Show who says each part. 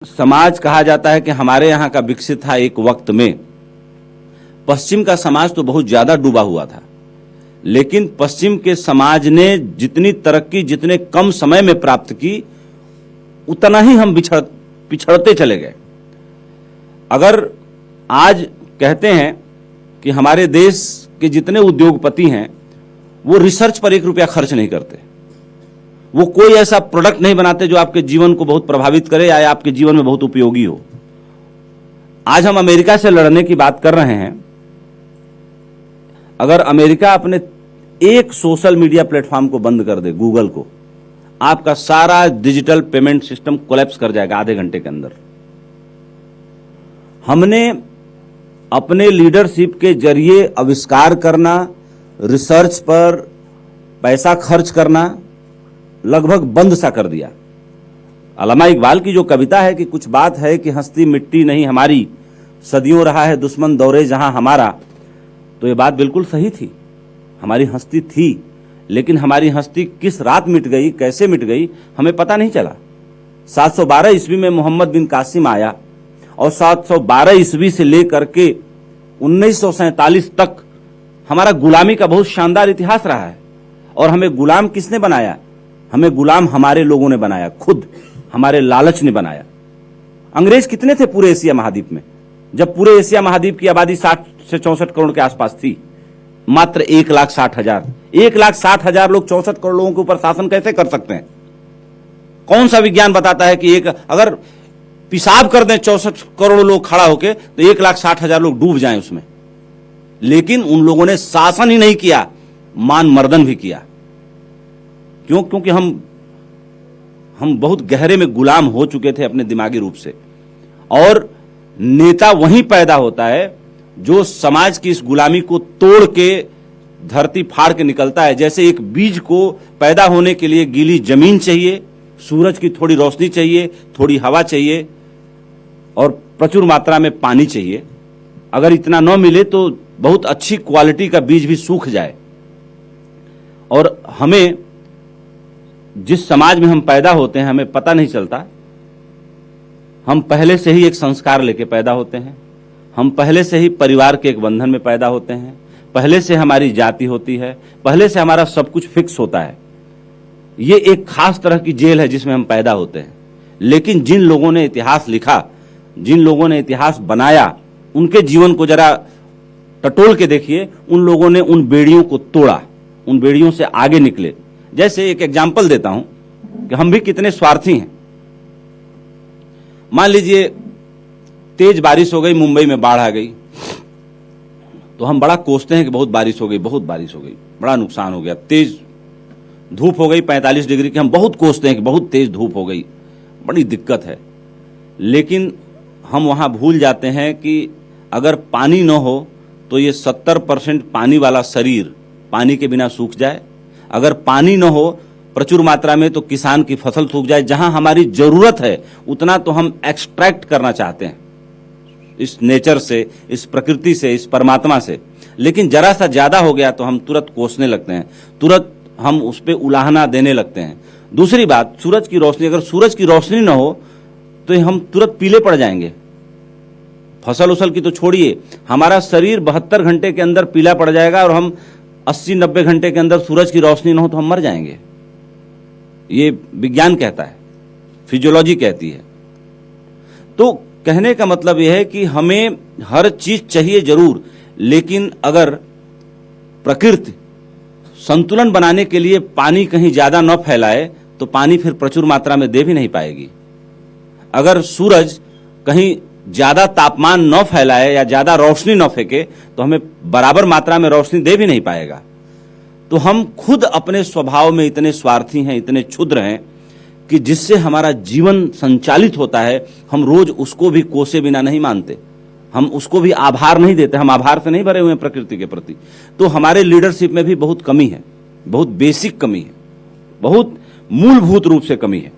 Speaker 1: समाज कहा जाता है कि हमारे यहाँ का विकसित था एक वक्त में। पश्चिम का समाज तो बहुत ज्यादा डूबा हुआ था, लेकिन पश्चिम के समाज ने जितनी तरक्की जितने कम समय में प्राप्त की, उतना ही हम पिछड़ते चले गए। अगर आज कहते हैं कि हमारे देश के जितने उद्योगपति हैं वो रिसर्च पर 1 रुपया खर्च नहीं करते, वो कोई ऐसा प्रोडक्ट नहीं बनाते जो आपके जीवन को बहुत प्रभावित करे या आपके जीवन में बहुत उपयोगी हो। आज हम अमेरिका से लड़ने की बात कर रहे हैं। अगर अमेरिका अपने एक सोशल मीडिया प्लेटफॉर्म को बंद कर दे, गूगल को, आपका सारा डिजिटल पेमेंट सिस्टम कोलैप्स कर जाएगा आधे घंटे के अंदर। हमने अपने लीडरशिप के जरिए आविष्कार करना, रिसर्च पर पैसा खर्च करना लगभग बंद सा कर दिया। अल्लामा इकबाल की जो कविता है कि कुछ बात है कि हस्ती मिट्टी नहीं हमारी, सदियों रहा है दुश्मन दौरे जहां हमारा, तो ये बात बिल्कुल सही थी। हमारी हस्ती थी, लेकिन हमारी हस्ती किस रात मिट गई, कैसे मिट गई, हमें पता नहीं चला। 712 ईस्वी में मोहम्मद बिन कासिम आया और 712 ईस्वी से लेकर के 1947 तक हमारा गुलामी का बहुत शानदार इतिहास रहा है। और हमें गुलाम किसने बनाया? हमें गुलाम हमारे लोगों ने बनाया, खुद हमारे लालच ने बनाया। अंग्रेज कितने थे पूरे एशिया महाद्वीप में? जब पूरे एशिया महाद्वीप की आबादी 60 से 64 करोड़ के आसपास थी, मात्र 1,60,000 1,60,000 लोग 64 करोड़ लोगों के ऊपर शासन कैसे कर सकते हैं? कौन सा विज्ञान बताता है कि एक अगर पेशाब कर दें 64 करोड़ लोग खड़ा होके तो 1,60,000 लोग डूब जाएं उसमें? लेकिन उन लोगों ने शासन ही नहीं किया, मान मर्दन भी किया। क्यों? क्योंकि हम बहुत गहरे में गुलाम हो चुके थे अपने दिमागी रूप से। और नेता वहीं पैदा होता है जो समाज की इस गुलामी को तोड़ के धरती फाड़ के निकलता है। जैसे एक बीज को पैदा होने के लिए गीली जमीन चाहिए, सूरज की थोड़ी रोशनी चाहिए, थोड़ी हवा चाहिए और प्रचुर मात्रा में पानी चाहिए। अगर इतना न मिले तो बहुत अच्छी क्वालिटी का बीज भी सूख जाए। और हमें जिस समाज में हम पैदा होते हैं हमें पता नहीं चलता। हम पहले से ही एक संस्कार लेके पैदा होते हैं, हम पहले से ही परिवार के एक बंधन में पैदा होते हैं, पहले से हमारी जाति होती है, पहले से हमारा सब कुछ फिक्स होता है। ये एक खास तरह की जेल है जिसमें हम पैदा होते हैं। लेकिन जिन लोगों ने इतिहास लिखा, जिन लोगों ने इतिहास बनाया, उनके जीवन को जरा टटोल के देखिए। उन लोगों ने उन बेड़ियों को तोड़ा, उन बेड़ियों से आगे निकले। जैसे एक एग्जाम्पल देता हूं कि हम भी कितने स्वार्थी हैं। मान लीजिए तेज बारिश हो गई, मुंबई में बाढ़ आ गई, तो हम बड़ा कोसते हैं कि बहुत बारिश हो गई, बहुत बारिश हो गई, बड़ा नुकसान हो गया। तेज धूप हो गई 45 डिग्री की, हम बहुत कोसते हैं कि बहुत तेज धूप हो गई, बड़ी दिक्कत है। लेकिन हम वहां भूल जाते हैं कि अगर पानी न हो तो ये 70% पानी वाला शरीर पानी के बिना सूख जाए। अगर पानी न हो प्रचुर मात्रा में तो किसान की फसल सूख जाए। जहां हमारी जरूरत है उतना तो हम एक्सट्रैक्ट करना चाहते हैं इस नेचर से, इस प्रकृति से, इस परमात्मा से। लेकिन जरा सा ज्यादा हो गया तो हम तुरंत कोसने लगते हैं, तुरंत हम उस पर उलाहना देने लगते हैं। दूसरी बात, सूरज की रोशनी, अगर सूरज की रोशनी न हो तो हम तुरंत पीले पड़ जाएंगे। फसल उसल की तो छोड़िए, हमारा शरीर 72 घंटे के अंदर पीला पड़ जाएगा और हम 80-90 घंटे के अंदर सूरज की रोशनी न हो तो हम मर जाएंगे। ये विज्ञान कहता है, फिजियोलॉजी कहती है। तो कहने का मतलब यह है कि हमें हर चीज चाहिए जरूर, लेकिन अगर प्रकृति संतुलन बनाने के लिए पानी कहीं ज्यादा न फैलाए तो पानी फिर प्रचुर मात्रा में दे भी नहीं पाएगी। अगर सूरज कहीं ज्यादा तापमान न फैलाए या ज्यादा रोशनी न फेंके तो हमें बराबर मात्रा में रोशनी दे भी नहीं पाएगा। तो हम खुद अपने स्वभाव में इतने स्वार्थी हैं, इतने क्षुद्र हैं कि जिससे हमारा जीवन संचालित होता है, हम रोज उसको भी कोसे बिना नहीं मानते, हम उसको भी आभार नहीं देते, हम आभार से नहीं भरे हुए हैं प्रकृति के प्रति। तो हमारे लीडरशिप में भी बहुत कमी है, बहुत बेसिक कमी है, बहुत मूलभूत रूप से कमी है।